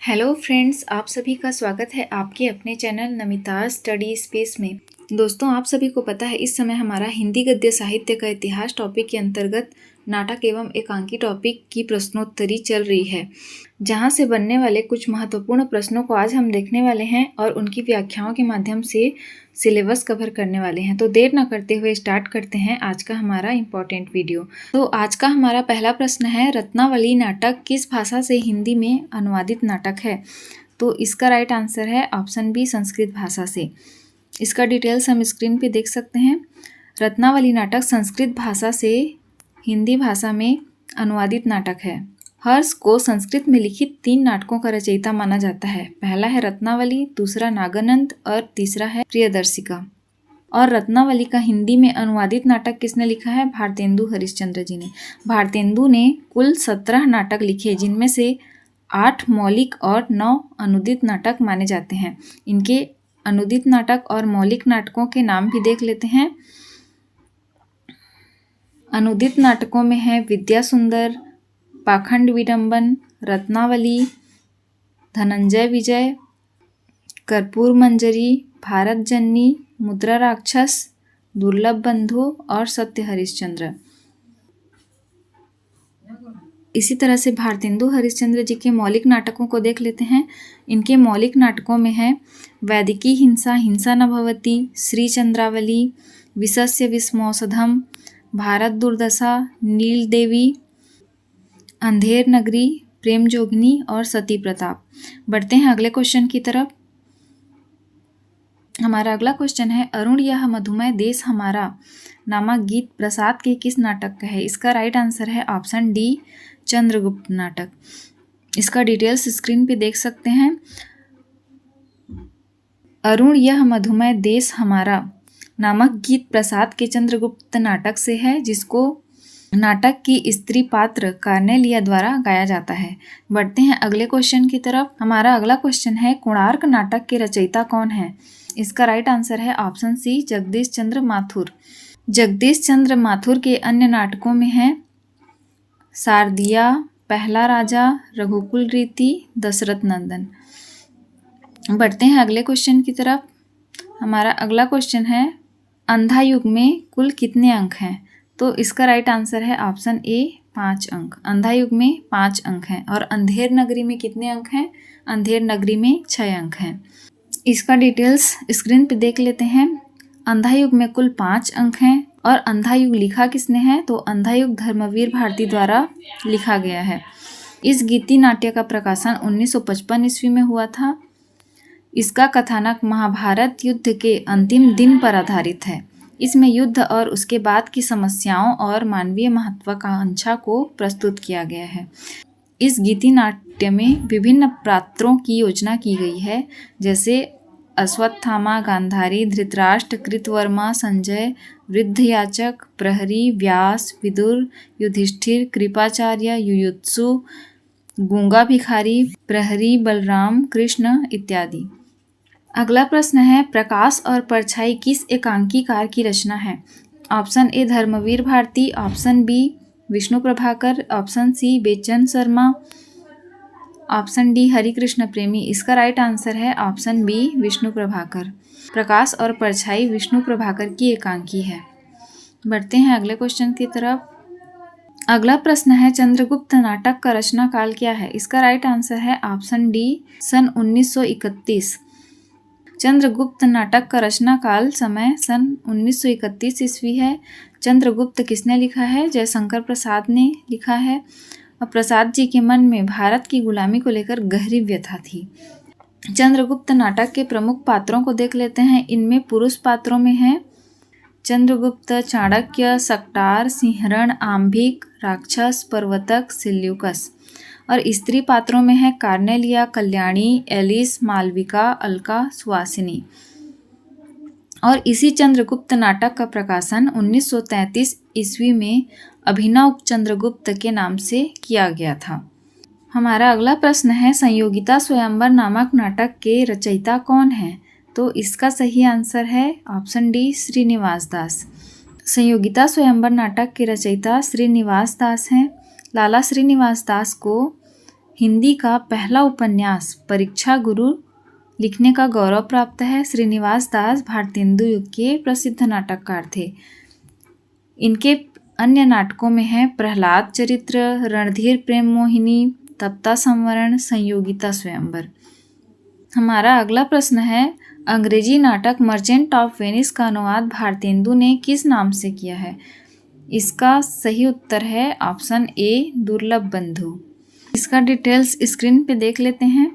Hello friends, आप सभी का स्वागत है आपके अपने चैनल नमिता स्टडी स्पेस में। दोस्तों, आप सभी को पता है इस समय हमारा हिंदी गद्य साहित्य का इतिहास टॉपिक के अंतर्गत नाटक एवं एकांकी टॉपिक की प्रश्नोत्तरी चल रही है, जहां से बनने वाले कुछ महत्वपूर्ण प्रश्नों को आज हम देखने वाले हैं और उनकी व्याख्याओं के माध्यम से सिलेबस कवर करने वाले हैं। तो देर ना करते हुए स्टार्ट करते हैं आज का हमारा इम्पोर्टेंट वीडियो। तो आज का हमारा पहला प्रश्न है, रत्नावली नाटक किस भाषा से हिंदी में अनुवादित नाटक है? तो इसका राइट आंसर है ऑप्शन बी, संस्कृत भाषा से। इसका डिटेल्स हम स्क्रीन पे देख सकते हैं। रत्नावली नाटक संस्कृत भाषा से हिंदी भाषा में अनुवादित नाटक है। हर्ष को संस्कृत में लिखित 3 नाटकों का रचयिता माना जाता है। पहला है रत्नावली, दूसरा नागानंद और तीसरा है प्रियदर्शिका। और रत्नावली का हिंदी में अनुवादित नाटक किसने लिखा है? भारतेंदु हरिश्चंद्र जी ने। भारतेंदु ने कुल 17 नाटक लिखे, जिनमें से 8 मौलिक और 9 अनुदित नाटक माने जाते हैं। इनके अनुदित नाटक और मौलिक नाटकों के नाम भी देख लेते हैं। अनुदित नाटकों में है विद्या सुंदर, पाखंड विडंबन, रत्नावली, धनंजय विजय, कर्पूर मंजरी, भारत जननी, मुद्रा राक्षस, दुर्लभ बंधु और सत्य हरिश्चंद्र। इसी तरह से भारतेंदु हरिश्चंद्र जी के मौलिक नाटकों को देख लेते हैं। इनके मौलिक नाटकों में है वैदिकी हिंसा, हिंसा न भवति, श्री चंद्रावली, विषस्य विषमौषधम, भारत दुर्दशा, नील देवी, अंधेर नगरी, प्रेम जोगिनी और सती प्रताप। बढ़ते हैं अगले क्वेश्चन की तरफ। हमारा अगला क्वेश्चन है, अरुण यह मधुमय देश हमारा नामक गीत प्रसाद के किस नाटक का है? इसका राइट आंसर है ऑप्शन डी, चंद्रगुप्त नाटक। इसका डिटेल्स स्क्रीन पे देख सकते हैं। अरुण यह मधुमय देश हमारा नामक गीत प्रसाद के चंद्रगुप्त नाटक से है, जिसको नाटक की स्त्री पात्र कार्नेलिया द्वारा गाया जाता है। बढ़ते हैं अगले क्वेश्चन की तरफ। हमारा अगला क्वेश्चन है, कोणार्क नाटक के रचयिता कौन है? इसका राइट आंसर है ऑप्शन सी, जगदीश चंद्र माथुर। जगदीश चंद्र माथुर के अन्य नाटकों में है शारदिया, पहला राजा, रघुकुल रीति, दशरथ नंदन। बढ़ते हैं अगले क्वेश्चन की तरफ। हमारा अगला क्वेश्चन है, अंधा युग में कुल कितने अंक हैं? तो इसका राइट आंसर है ऑप्शन ए, 5 अंक। अंधा युग में 5 अंक हैं। और अंधेर नगरी में कितने अंक हैं? अंधेर नगरी में 6 अंक हैं। इसका डिटेल्स स्क्रीन पे देख लेते हैं। अंधा युग में कुल 5 अंक हैं। और अंधा युग लिखा किसने है? तो अंधा युग धर्मवीर भारती द्वारा लिखा गया है। इस गीति नाट्य का प्रकाशन 1955 ईस्वी में हुआ था। इसका कथानक महाभारत युद्ध के अंतिम दिन पर आधारित है। इसमें युद्ध और उसके बाद की समस्याओं और मानवीय महत्वाकांक्षा को प्रस्तुत किया गया है। इस गीति नाट्य में विभिन्न पात्रों की योजना की गई है, जैसे अश्वत्थामा, गांधारी, धृतराष्ट्र, कृतवर्मा, संजय, वृद्धयाचक, प्रहरी, व्यास, विदुर, युधिष्ठिर, कृपाचार्य, युयुत्सु, गूंगा भिखारी, प्रहरी, बलराम, कृष्ण इत्यादि। अगला प्रश्न है, प्रकाश और परछाई किस एकांकीकार की रचना है? Option A, Dharamvir Bharati, option B, Vishnu Prabhakar, option C, Bechan Sharma, option D, Harikrishna Premi. इसका राइट आंसर है ऑप्शन बी, विष्णु प्रभाकर। प्रकाश और परछाई विष्णु प्रभाकर की एकांकी है। बढ़ते हैं अगले क्वेश्चन की तरफ। अगला प्रश्न है, चंद्रगुप्त नाटक का रचना काल क्या है? इसका राइट आंसर है ऑप्शन डी, सन 1931। चंद्रगुप्त नाटक का रचना काल समय सन 1931 ईस्वी है। चंद्रगुप्त किसने लिखा है? जयशंकर प्रसाद ने लिखा है। और प्रसाद जी के मन में भारत की गुलामी को लेकर गहरी व्यथा थी। चंद्रगुप्त नाटक के प्रमुख पात्रों को देख लेते हैं। इनमें पुरुष पात्रों में है चंद्रगुप्त, चाणक्य, सकटार, सिंहरण, आम्भिक, राक्षस, पर्वतक, सिल्यूकस। और स्त्री पात्रों में है कार्नेलिया, कल्याणी, एलिस, मालविका, अलका, सुवासिनी। और इसी चंद्रगुप्त नाटक का प्रकाशन 1933 ईस्वी में अभिनव चंद्रगुप्त के नाम से किया गया था। हमारा अगला प्रश्न है, संयोगिता स्वयंवर नामक नाटक के रचयिता कौन है? तो इसका सही आंसर है ऑप्शन डी, श्रीनिवास दास। संयोगिता स्वयंवर नाटक के रचयिता श्रीनिवास दास हैं। लाला श्रीनिवास दास को हिंदी का पहला उपन्यास परीक्षा गुरु लिखने का गौरव प्राप्त है। श्रीनिवास दास भारतेंदु युग के प्रसिद्ध नाटककार थे। इनके अन्य नाटकों में हैं प्रहलाद चरित्र, रणधीर प्रेम मोहिनी, तप्ता संवरण, संयोगिता स्वयंवर। हमारा अगला प्रश्न है अंग्रेजी नाटक मर्चेंट ऑफ वेनिस का अनुवाद भारतेंदु ने किस नाम से किया है? इसका सही उत्तर है ऑप्शन ए दुर्लभ बंधु। इसका डिटेल्स स्क्रीन पे देख लेते हैं।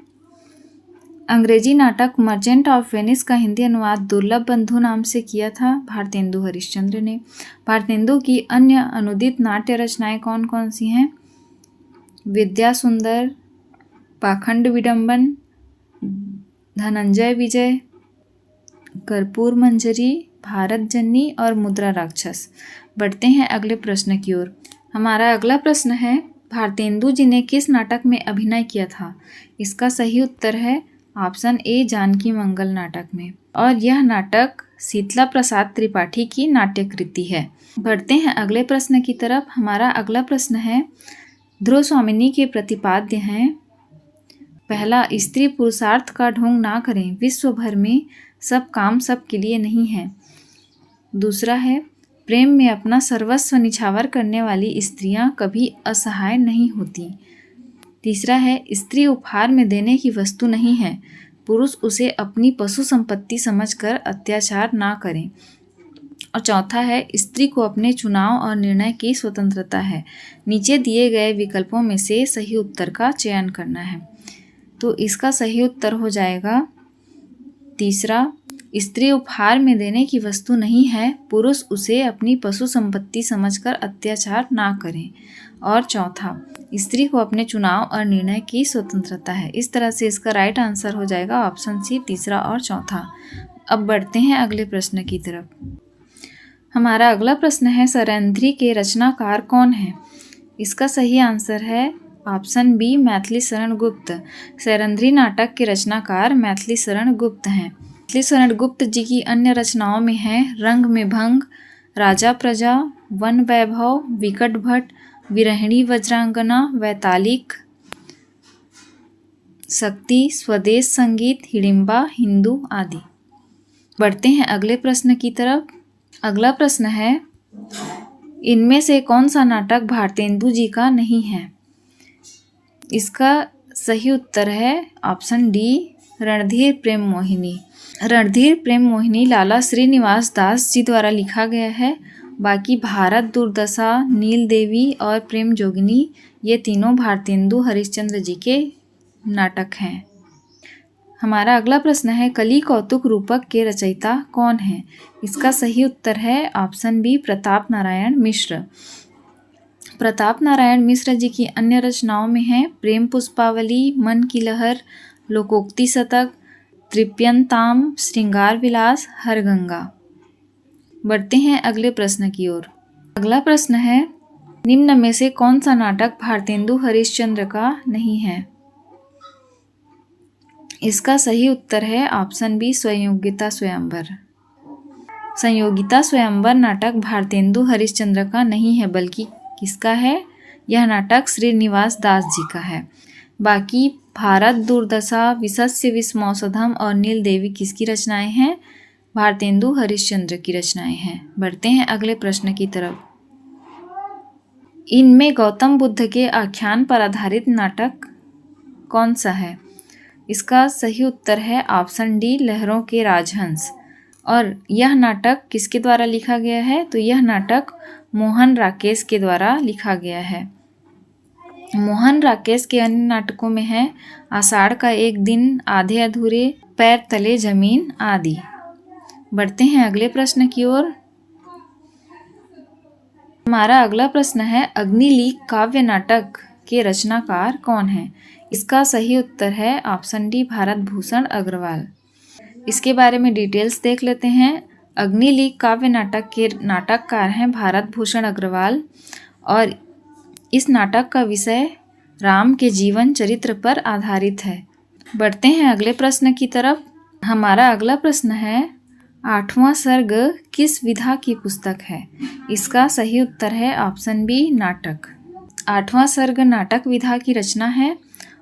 अंग्रेजी नाटक मर्चेंट ऑफ वेनिस का हिंदी अनुवाद दुर्लभ बंधु नाम से किया था भारतेंदु हरिश्चंद्र ने। भारतेंदु की अन्य अनुदित नाट्य रचनाएं कौन कौन सी हैं? विद्या सुंदर, पाखंड विडंबन, धनंजय विजय, कर्पूर मंजरी, भारत जननी और मुद्रा राक्षस। बढ़ते हैं अगले प्रश्न की ओर। हमारा अगला प्रश्न है भारतेंदु जी ने किस नाटक में अभिनय किया था? इसका सही उत्तर है ऑप्शन ए जानकी मंगल नाटक में, और यह नाटक शीतला प्रसाद त्रिपाठी की नाट्यकृति है। बढ़ते हैं अगले प्रश्न की तरफ। हमारा अगला प्रश्न है ध्रुव स्वामिनी के प्रतिपाद्य हैं पहला, स्त्री पुरुषार्थ का ढोंग ना करें, विश्व भर में सब काम सब के लिए नहीं है। दूसरा है प्रेम में अपना सर्वस्व निछावर करने वाली स्त्रियां कभी असहाय नहीं होती। तीसरा है स्त्री उपहार में देने की वस्तु नहीं है, पुरुष उसे अपनी पशु संपत्ति समझकर अत्याचार ना करें। और चौथा है स्त्री को अपने चुनाव और निर्णय की स्वतंत्रता है। नीचे दिए गए विकल्पों में से सही उत्तर का चयन करना है। तो इसका सही उत्तर हो जाएगा तीसरा, स्त्री उपहार में देने की वस्तु नहीं है, पुरुष उसे अपनी पशु संपत्ति समझकर अत्याचार ना करें। और चौथा, स्त्री को अपने चुनाव और निर्णय की स्वतंत्रता है। इस तरह से इसका राइट आंसर हो जाएगा ऑप्शन सी, तीसरा और चौथा। अब बढ़ते हैं अगले प्रश्न की तरफ। हमारा अगला प्रश्न है सरंध्री के रचनाकार कौन है? इसका सही आंसर है ऑप्शन बी मैथिली शरण गुप्त। सरंध्री नाटक के रचनाकार मैथिली शरण गुप्त हैं। मैथिली शरण गुप्त जी की अन्य रचनाओं में हैं रंग में भंग, राजा प्रजा, वन वैभव, विकट भट्ट, विरहिणी वज्रांगना, वैतालिक, शक्ति, स्वदेश संगीत, हिडिंबा, हिंदू आदि। बढ़ते हैं अगले प्रश्न की तरफ। अगला प्रश्न है इनमें से कौन सा नाटक भारतेंदु जी का नहीं है? इसका सही उत्तर है ऑप्शन डी रणधीर प्रेम मोहिनी। रणधीर प्रेम मोहिनी लाला श्रीनिवास दास जी द्वारा लिखा गया है। बाकी भारत दुर्दशा, नील देवी और प्रेम जोगिनी ये तीनों भारतेंदु हरिश्चंद्र जी के नाटक हैं। हमारा अगला प्रश्न है कली कौतुक रूपक के रचयिता कौन है? इसका सही उत्तर है ऑप्शन बी प्रताप नारायण मिश्र। प्रताप नारायण मिश्र जी की अन्य रचनाओं में हैं प्रेम पुष्पावली, मन की लहर, लोकोक्ति शतक, तृप्यंताम, श्रृंगार विलास, हरगंगा। बढ़ते हैं अगले प्रश्न की ओर। अगला प्रश्न है निम्न में से कौन सा नाटक भारतेंदु हरिश्चंद्र का नहीं है? इसका सही उत्तर है ऑप्शन बी संयोगिता स्वयंवर। संयोगिता स्वयंवर नाटक भारतेंदु हरिश्चंद्र का नहीं है, बल्कि किसका है? यह नाटक श्रीनिवास दास जी का है। बाकी भारत दुर्दशा, विशस्य विस्मौसधम और नील देवी किसकी रचनाएं हैं? भारतेंदु हरिश्चंद्र की रचनाएं हैं। बढ़ते हैं अगले प्रश्न की तरफ। इनमें गौतम बुद्ध के आख्यान पर आधारित नाटक कौन सा है? इसका सही उत्तर है ऑप्शन डी लहरों के राजहंस। और यह नाटक किसके द्वारा लिखा गया है? तो यह नाटक मोहन राकेश के द्वारा लिखा गया है। मोहन राकेश के अन्य नाटकों में है आषाढ़ का एक दिन, आधे अधूरे, पैर तले जमीन आदि। बढ़ते हैं अगले प्रश्न की ओर। हमारा अगला प्रश्न है अग्निलीक काव्य नाटक के रचनाकार कौन है? इसका सही उत्तर है ऑप्शन डी भारत भूषण अग्रवाल। इसके बारे में डिटेल्स देख लेते हैं। अग्निलीक काव्य नाटक के नाटककार हैं भारत भूषण अग्रवाल और इस नाटक का विषय राम के जीवन चरित्र पर आधारित है। बढ़ते हैं अगले प्रश्न की तरफ। हमारा अगला प्रश्न है 8वां सर्ग किस विधा की पुस्तक है? इसका सही उत्तर है ऑप्शन बी नाटक। 8वां सर्ग नाटक विधा की रचना है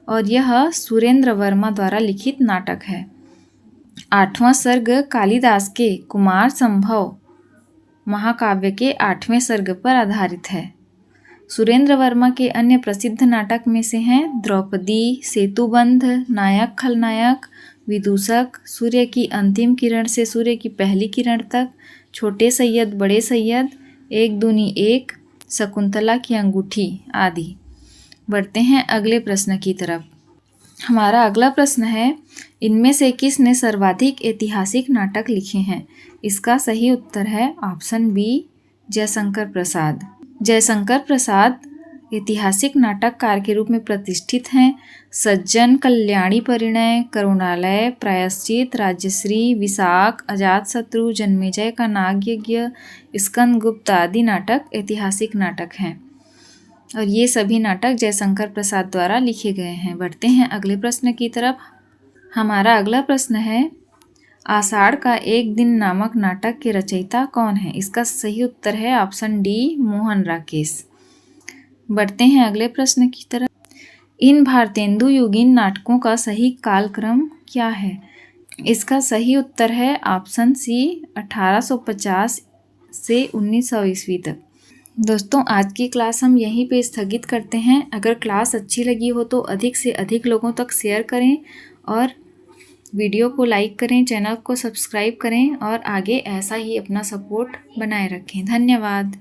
और यह सुरेंद्र वर्मा द्वारा लिखित नाटक है। 8वां सर्ग कालिदास के कुमार संभव महाकाव्य के 8वें सर्ग पर आधारित है। सुरेंद्र वर्मा के अन्य प्रसिद्ध नाटक में से हैं द्रौपदी, सेतुबंध, नायक खलनायक, विदूषक, सूर्य की अंतिम किरण से सूर्य की पहली किरण तक, छोटे सैयद बड़े सैयद, एक दूनी एक, शकुंतला की अंगूठी आदि। बढ़ते हैं अगले प्रश्न की तरफ। हमारा अगला प्रश्न है, इनमें से किसने सर्वाधिक ऐतिहासिक नाटक लिखे हैं? इसका सही उत्तर है ऑप्शन बी, जयशंकर प्रसाद। जयशंकर प्रसाद ऐतिहासिक नाटककार के रूप में प्रतिष्ठित हैं। सज्जन, कल्याणी परिणय, करुणालय, प्रायश्चित, राज्यश्री, विशाख, अजातशत्रु, जन्मेजय का नागयज्ञ, स्कंदगुप्त आदि नाटक ऐतिहासिक नाटक हैं और ये सभी नाटक जयशंकर प्रसाद द्वारा लिखे गए हैं। बढ़ते हैं अगले प्रश्न की तरफ। हमारा अगला प्रश्न है, आषाढ़ का एक दिन नामक नाटक के रचयिता कौन है? इसका सही उत्तर है ऑप्शन डी, मोहन राकेश। बढ़ते हैं अगले प्रश्न की तरफ। इन भारतेंदु युगीन नाटकों का सही कालक्रम क्या है? इसका सही उत्तर है ऑप्शन सी, 1850 से 1900 ईस्वी तक। दोस्तों, आज की क्लास हम यहीं पे स्थगित करते हैं। अगर क्लास अच्छी लगी हो तो अधिक से अधिक लोगों तक शेयर करें और वीडियो को लाइक करें, चैनल को सब्सक्राइब करें और आगे ऐसा ही अपना सपोर्ट बनाए रखें। धन्यवाद।